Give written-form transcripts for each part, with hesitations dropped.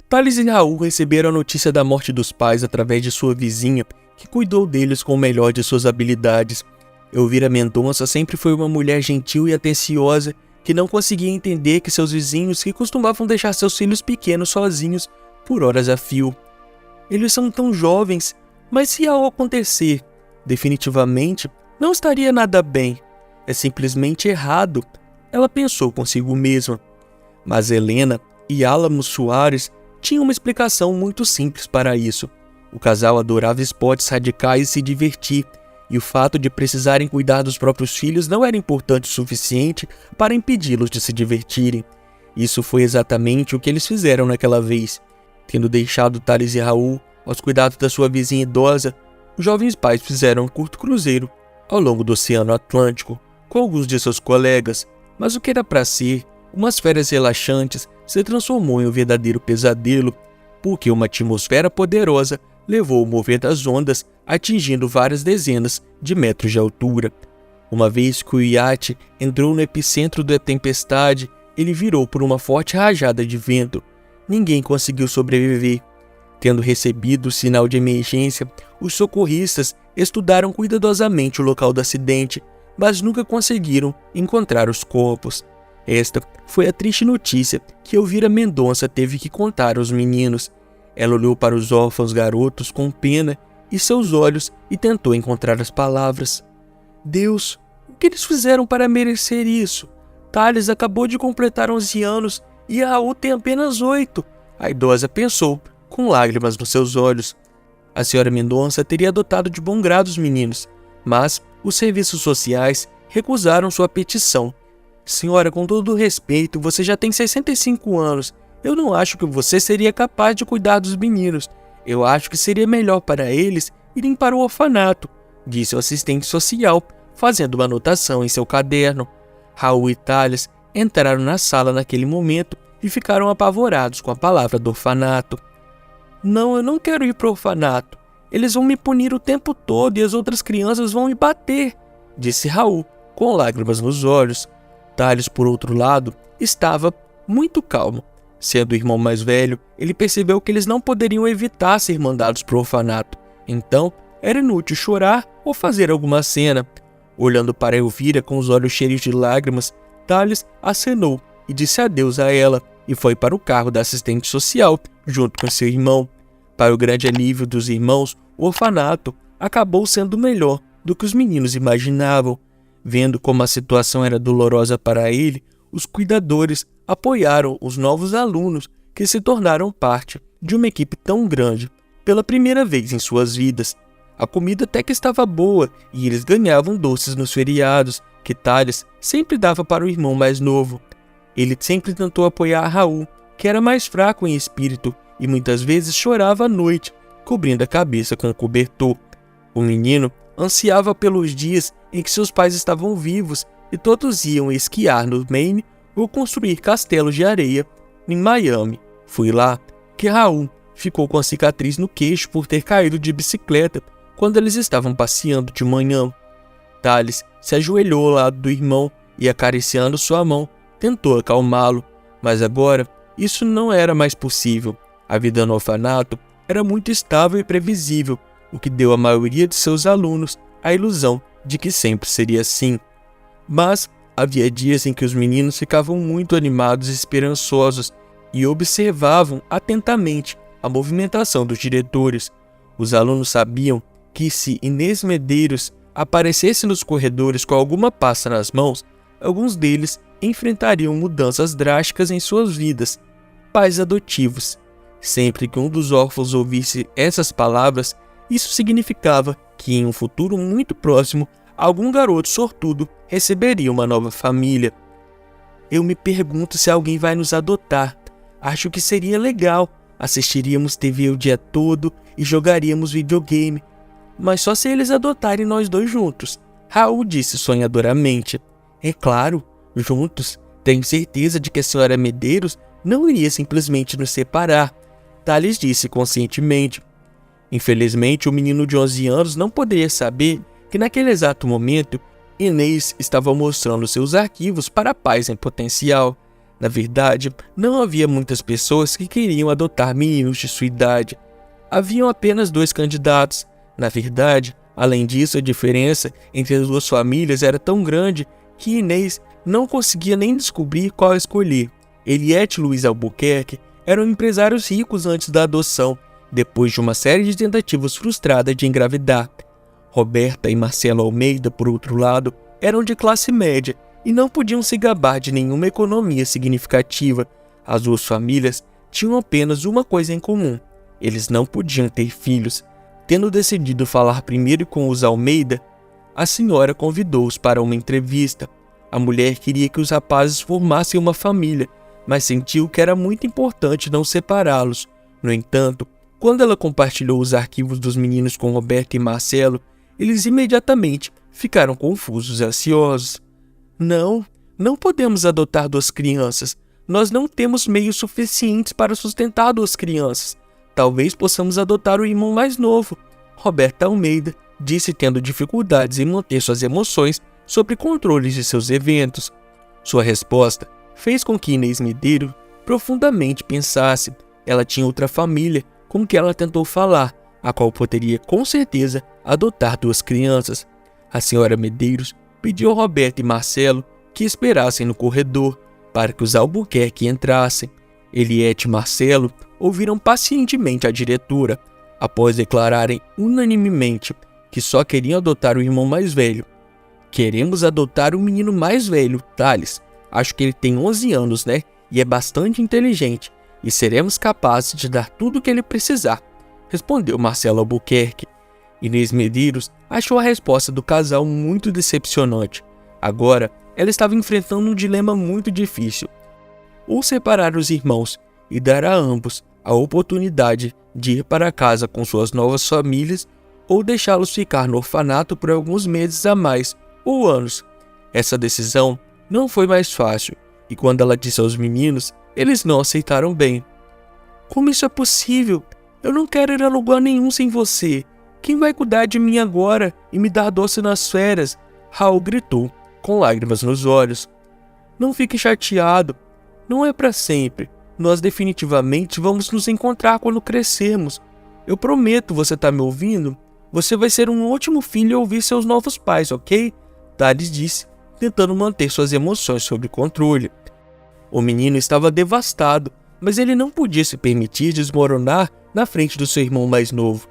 Thales e Raul receberam a notícia da morte dos pais através de sua vizinha, que cuidou deles com o melhor de suas habilidades. Elvira Mendonça sempre foi uma mulher gentil e atenciosa, que não conseguia entender que seus vizinhos que costumavam deixar seus filhos pequenos sozinhos por horas a fio. Eles são tão jovens, mas se algo acontecer, definitivamente não estaria nada bem. É simplesmente errado, ela pensou consigo mesma. Mas Helena e Álamo Soares tinham uma explicação muito simples para isso. O casal adorava esportes radicais e se divertir, e o fato de precisarem cuidar dos próprios filhos não era importante o suficiente para impedi-los de se divertirem. Isso foi exatamente o que eles fizeram naquela vez. Tendo deixado Thales e Raul aos cuidados da sua vizinha idosa, os jovens pais fizeram um curto cruzeiro ao longo do Oceano Atlântico com alguns de seus colegas, mas o que era para ser umas férias relaxantes se transformou em um verdadeiro pesadelo, porque uma atmosfera poderosa levou o mover das ondas, atingindo várias dezenas de metros de altura. Uma vez que o iate entrou no epicentro da tempestade, ele virou por uma forte rajada de vento. Ninguém conseguiu sobreviver. Tendo recebido o sinal de emergência, os socorristas estudaram cuidadosamente o local do acidente, mas nunca conseguiram encontrar os corpos. Esta foi a triste notícia que Elvira Mendonça teve que contar aos meninos. Ela olhou para os órfãos garotos com pena em seus olhos e tentou encontrar as palavras. Deus, o que eles fizeram para merecer isso? Thales acabou de completar 11 anos e Raul tem apenas 8. A idosa pensou, com lágrimas nos seus olhos. A senhora Mendonça teria adotado de bom grado os meninos, mas os serviços sociais recusaram sua petição. Senhora, com todo o respeito, você já tem 65 anos. Eu não acho que você seria capaz de cuidar dos meninos. Eu acho que seria melhor para eles irem para o orfanato, disse o assistente social, fazendo uma anotação em seu caderno. Raul e Thales entraram na sala naquele momento e ficaram apavorados com a palavra do orfanato. Não, eu não quero ir para o orfanato. Eles vão me punir o tempo todo e as outras crianças vão me bater, disse Raul, com lágrimas nos olhos. Thales, por outro lado, estava muito calmo. Sendo o irmão mais velho, ele percebeu que eles não poderiam evitar ser mandados para o orfanato. Então, era inútil chorar ou fazer alguma cena. Olhando para Elvira com os olhos cheios de lágrimas, Thales acenou e disse adeus a ela e foi para o carro da assistente social, junto com seu irmão. Para o grande alívio dos irmãos, o orfanato acabou sendo melhor do que os meninos imaginavam. Vendo como a situação era dolorosa para ele, os cuidadores apoiaram os novos alunos que se tornaram parte de uma equipe tão grande pela primeira vez em suas vidas. A comida até que estava boa e eles ganhavam doces nos feriados, que Thales sempre dava para o irmão mais novo. Ele sempre tentou apoiar Raul, que era mais fraco em espírito e muitas vezes chorava à noite, cobrindo a cabeça com um cobertor. O menino ansiava pelos dias em que seus pais estavam vivos e todos iam esquiar no Maine ou construir castelos de areia em Miami. Foi lá que Raul ficou com a cicatriz no queixo por ter caído de bicicleta quando eles estavam passeando de manhã. Thales se ajoelhou ao lado do irmão e, acariciando sua mão, tentou acalmá-lo, mas agora isso não era mais possível. A vida no orfanato era muito estável e previsível, o que deu à maioria de seus alunos a ilusão de que sempre seria assim. Mas havia dias em que os meninos ficavam muito animados e esperançosos e observavam atentamente a movimentação dos diretores. Os alunos sabiam que se Inês Medeiros aparecesse nos corredores com alguma pasta nas mãos, alguns deles enfrentariam mudanças drásticas em suas vidas. Pais adotivos. Sempre que um dos órfãos ouvisse essas palavras, isso significava que em um futuro muito próximo, algum garoto sortudo receberia uma nova família. Eu me pergunto se alguém vai nos adotar. Acho que seria legal. Assistiríamos TV o dia todo e jogaríamos videogame. Mas só se eles adotarem nós dois juntos, Raul disse sonhadoramente. É claro, juntos. Tenho certeza de que a senhora Medeiros não iria simplesmente nos separar, Thales disse conscientemente. Infelizmente, o menino de 11 anos não poderia saber que naquele exato momento, Inês estava mostrando seus arquivos para pais em potencial. Na verdade, não havia muitas pessoas que queriam adotar meninos de sua idade. Haviam apenas 2 candidatos. Na verdade, além disso, a diferença entre as duas famílias era tão grande que Inês não conseguia nem descobrir qual escolher. Eliette e Luiz Albuquerque eram empresários ricos antes da adoção, depois de uma série de tentativas frustradas de engravidar. Roberta e Marcelo Almeida, por outro lado, eram de classe média e não podiam se gabar de nenhuma economia significativa. As duas famílias tinham apenas uma coisa em comum: eles não podiam ter filhos. Tendo decidido falar primeiro com os Almeida, a senhora convidou-os para uma entrevista. A mulher queria que os rapazes formassem uma família, mas sentiu que era muito importante não separá-los. No entanto, quando ela compartilhou os arquivos dos meninos com Roberto e Marcelo, eles imediatamente ficaram confusos e ansiosos. Não podemos adotar 2 crianças. Nós não temos meios suficientes para sustentar 2 crianças. Talvez possamos adotar o irmão mais novo, Roberta Almeida disse, tendo dificuldades em manter suas emoções sob controle de seus eventos. Sua resposta fez com que Inês Medeiros profundamente pensasse. Ela tinha outra família com que ela tentou falar, a qual poderia com certeza adotar 2 crianças. A senhora Medeiros pediu a Roberta e Marcelo que esperassem no corredor para que os Albuquerque entrassem. Eliette e Marcelo ouviram pacientemente a diretora, após declararem unanimemente que só queriam adotar o irmão mais velho. Queremos adotar o menino mais velho, Thales. Acho que ele tem 11 anos, né? E é bastante inteligente, e seremos capazes de dar tudo o que ele precisar, respondeu Marcelo Albuquerque. Inês Medeiros achou a resposta do casal muito decepcionante. Agora, ela estava enfrentando um dilema muito difícil: ou separar os irmãos e dar a ambos a oportunidade de ir para casa com suas novas famílias, ou deixá-los ficar no orfanato por alguns meses a mais ou anos. Essa decisão não foi mais fácil, e quando ela disse aos meninos, eles não aceitaram bem. Como isso é possível? Eu não quero ir a lugar nenhum sem você. Quem vai cuidar de mim agora e me dar doce nas férias? Raul gritou, com lágrimas nos olhos. Não fique chateado. Não é para sempre. Nós definitivamente vamos nos encontrar quando crescermos. Eu prometo, você tá me ouvindo? Você vai ser um ótimo filho e ouvir seus novos pais, ok? Thales disse, tentando manter suas emoções sob controle. O menino estava devastado, mas ele não podia se permitir desmoronar na frente do seu irmão mais novo.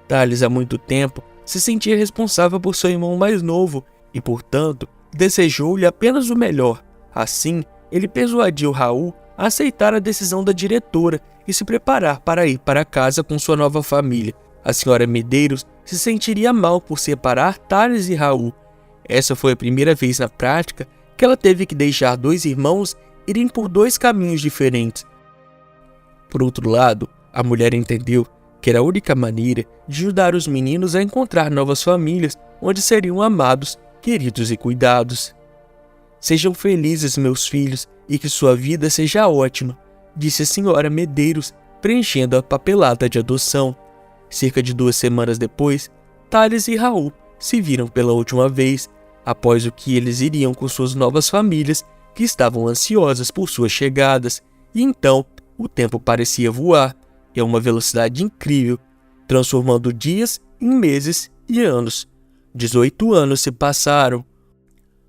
Thales há muito tempo se sentia responsável por seu irmão mais novo e, portanto, desejou-lhe apenas o melhor. Assim, ele persuadiu Raul a aceitar a decisão da diretora e se preparar para ir para casa com sua nova família. A senhora Medeiros se sentiria mal por separar Thales e Raul. Essa foi a primeira vez na prática que ela teve que deixar 2 irmãos irem por 2 caminhos diferentes. Por outro lado, a mulher entendeu que era a única maneira de ajudar os meninos a encontrar novas famílias onde seriam amados, queridos e cuidados. Sejam felizes, meus filhos, e que sua vida seja ótima, disse a senhora Medeiros, preenchendo a papelada de adoção. Cerca de 2 semanas depois, Thales e Raul se viram pela última vez, após o que eles iriam com suas novas famílias, que estavam ansiosas por suas chegadas, e então o tempo parecia voar, e a uma velocidade incrível, transformando dias em meses e anos. 18 anos se passaram.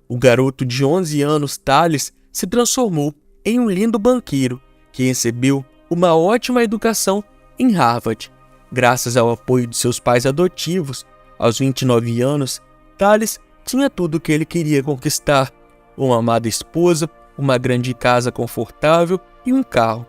O garoto de 11 anos, Thales, se transformou em um lindo banqueiro que recebeu uma ótima educação em Harvard. Graças ao apoio de seus pais adotivos, aos 29 anos, Thales tinha tudo o que ele queria conquistar: uma amada esposa, uma grande casa confortável e um carro.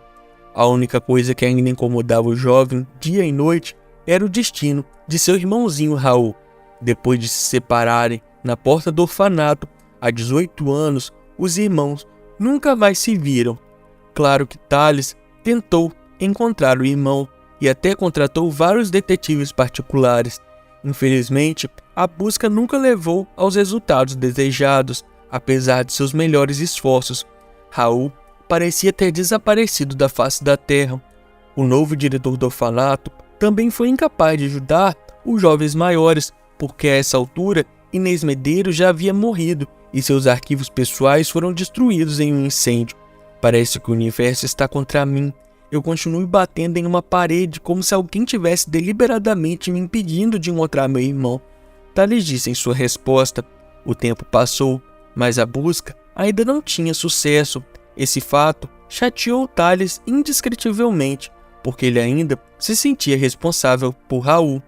A única coisa que ainda incomodava o jovem dia e noite era o destino de seu irmãozinho Raul. Depois de se separarem na porta do orfanato, há 18 anos, os irmãos nunca mais se viram. Claro que Thales tentou encontrar o irmão e até contratou vários detetives particulares. Infelizmente, a busca nunca levou aos resultados desejados, apesar de seus melhores esforços. Raul parecia ter desaparecido da face da terra. O novo diretor do orfanato também foi incapaz de ajudar os jovens maiores, porque a essa altura Inês Medeiros já havia morrido e seus arquivos pessoais foram destruídos em um incêndio. Parece que o universo está contra mim. Eu continuo batendo em uma parede como se alguém tivesse deliberadamente me impedindo de encontrar meu irmão. Thales disse em sua resposta. O tempo passou, mas a busca ainda não tinha sucesso. Esse fato chateou Thales indescritivelmente, porque ele ainda se sentia responsável por Raul.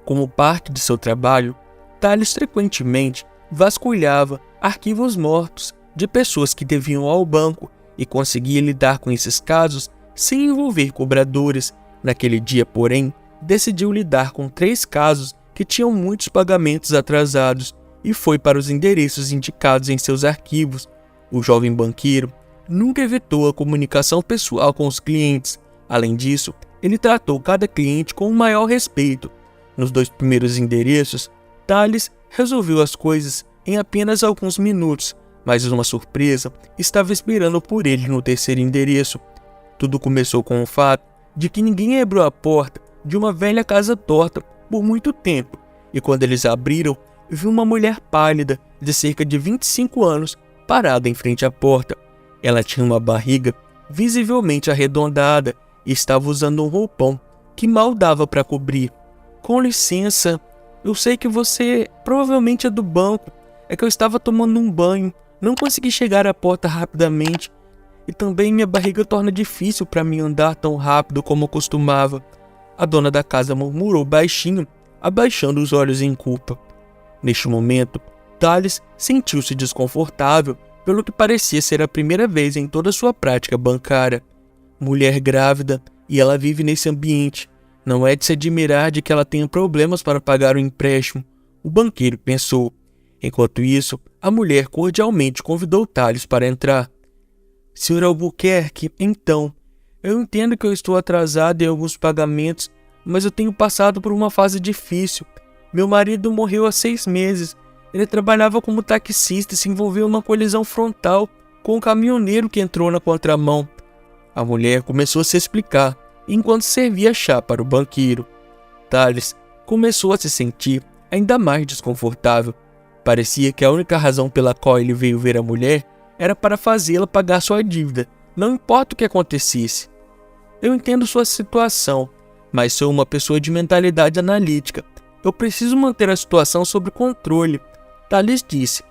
Como parte de seu trabalho, Thales frequentemente vasculhava arquivos mortos de pessoas que deviam ao banco e conseguia lidar com esses casos sem envolver cobradores. Naquele dia, porém, decidiu lidar com 3 casos que tinham muitos pagamentos atrasados e foi para os endereços indicados em seus arquivos. O jovem banqueiro nunca evitou a comunicação pessoal com os clientes. Além disso, ele tratou cada cliente com o maior respeito. Nos 2 primeiros endereços, Thales resolveu as coisas em apenas alguns minutos, mas uma surpresa estava esperando por ele no 3º endereço. Tudo começou com o fato de que ninguém abriu a porta de uma velha casa torta por muito tempo, e quando eles abriram, viu uma mulher pálida de cerca de 25 anos parada em frente à porta. Ela tinha uma barriga visivelmente arredondada e estava usando um roupão que mal dava para cobrir. Com licença, eu sei que você provavelmente é do banco. É que eu estava tomando um banho, não consegui chegar à porta rapidamente e também minha barriga torna difícil para mim andar tão rápido como eu costumava. A dona da casa murmurou baixinho, abaixando os olhos em culpa. Neste momento, Thales sentiu-se desconfortável pelo que parecia ser a primeira vez em toda sua prática bancária. Mulher grávida, e ela vive nesse ambiente. Não é de se admirar de que ela tenha problemas para pagar o empréstimo, o banqueiro pensou. Enquanto isso, a mulher cordialmente convidou Thales para entrar. Sr. Albuquerque, então, eu entendo que eu estou atrasado em alguns pagamentos, mas eu tenho passado por uma fase difícil. Meu marido morreu há 6 meses. Ele trabalhava como taxista e se envolveu em uma colisão frontal com um caminhoneiro que entrou na contramão. A mulher começou a se explicar, enquanto servia chá para o banqueiro. Thales começou a se sentir ainda mais desconfortável. Parecia que a única razão pela qual ele veio ver a mulher era para fazê-la pagar sua dívida, não importa o que acontecesse. Eu entendo sua situação, mas sou uma pessoa de mentalidade analítica. Eu preciso manter a situação sob controle, Thales disse.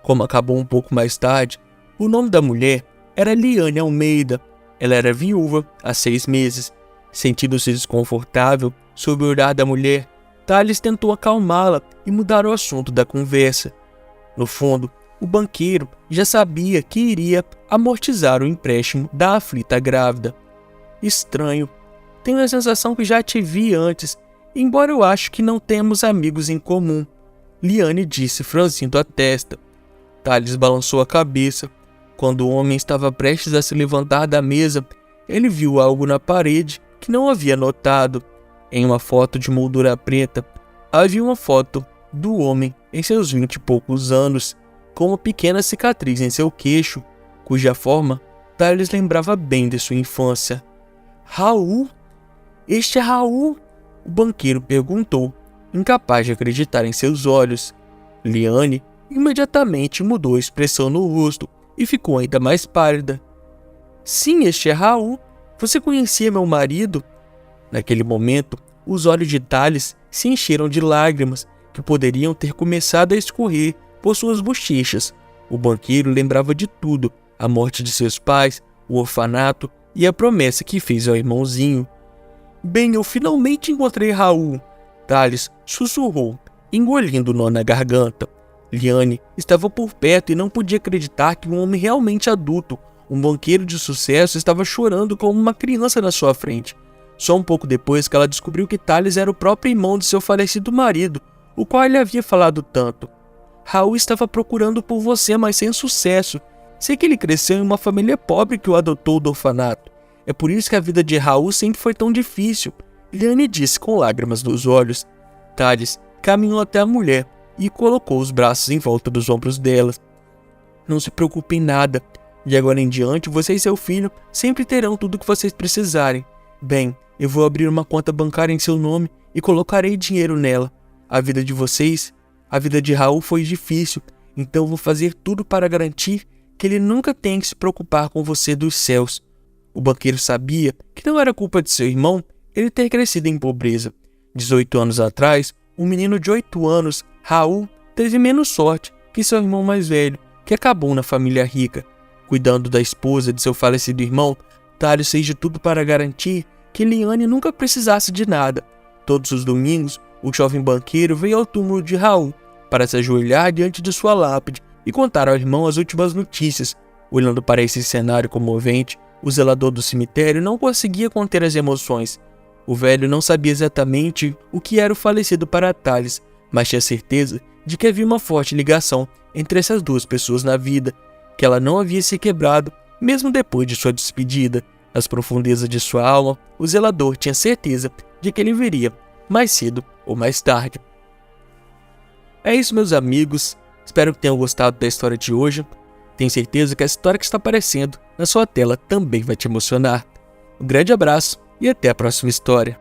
Como acabou um pouco mais tarde, o nome da mulher era Liane Almeida. Ela era viúva há 6 meses. Sentindo-se desconfortável sob o olhar da mulher, Thales tentou acalmá-la e mudar o assunto da conversa. No fundo, o banqueiro já sabia que iria amortizar o empréstimo da aflita grávida. Estranho. Tenho a sensação que já te vi antes, embora eu acho que não temos amigos em comum, Liane disse, franzindo a testa. Thales balançou a cabeça. Quando o homem estava prestes a se levantar da mesa, ele viu algo na parede que não havia notado. Em uma foto de moldura preta, havia uma foto do homem em seus 20 e poucos anos, com uma pequena cicatriz em seu queixo, cuja forma Thales lembrava bem de sua infância. Raul? Este é Raul? O banqueiro perguntou, incapaz de acreditar em seus olhos. Liane imediatamente mudou a expressão no rosto e ficou ainda mais pálida. Sim, este é Raul. Você conhecia meu marido? Naquele momento, os olhos de Thales se encheram de lágrimas que poderiam ter começado a escorrer por suas bochechas. O banqueiro lembrava de tudo, a morte de seus pais, o orfanato e a promessa que fez ao irmãozinho. Bem, eu finalmente encontrei Raul, Thales sussurrou, engolindo o nó na garganta. Liane estava por perto e não podia acreditar que um homem realmente adulto, um banqueiro de sucesso, estava chorando como uma criança na sua frente. Só um pouco depois que ela descobriu que Thales era o próprio irmão de seu falecido marido, o qual ele havia falado tanto. Raul estava procurando por você, mas sem sucesso. Sei que ele cresceu em uma família pobre que o adotou do orfanato. É por isso que a vida de Raul sempre foi tão difícil, Liane disse com lágrimas nos olhos. Thales caminhou até a mulher e colocou os braços em volta dos ombros dela. Não se preocupe em nada. De agora em diante, você e seu filho sempre terão tudo o que vocês precisarem. Bem, eu vou abrir uma conta bancária em seu nome e colocarei dinheiro nela. A vida de vocês, a vida de Raul foi difícil, então vou fazer tudo para garantir que ele nunca tem que se preocupar com você dos céus. O banqueiro sabia que não era culpa de seu irmão ele ter crescido em pobreza. 18 anos atrás, um menino de 8 anos, Raul, teve menos sorte que seu irmão mais velho, que acabou na família rica. Cuidando da esposa de seu falecido irmão, Thales fez de tudo para garantir que Liane nunca precisasse de nada. Todos os domingos, o jovem banqueiro veio ao túmulo de Raul para se ajoelhar diante de sua lápide e contar ao irmão as últimas notícias. Olhando para esse cenário comovente, o zelador do cemitério não conseguia conter as emoções. O velho não sabia exatamente o que era o falecido para Thales, mas tinha certeza de que havia uma forte ligação entre essas duas pessoas na vida, que ela não havia se quebrado, mesmo depois de sua despedida. Nas profundezas de sua alma, o zelador tinha certeza de que ele viria, mais cedo ou mais tarde. É isso, meus amigos. Espero que tenham gostado da história de hoje. Tenho certeza que a história que está aparecendo na sua tela também vai te emocionar. Um grande abraço e até a próxima história.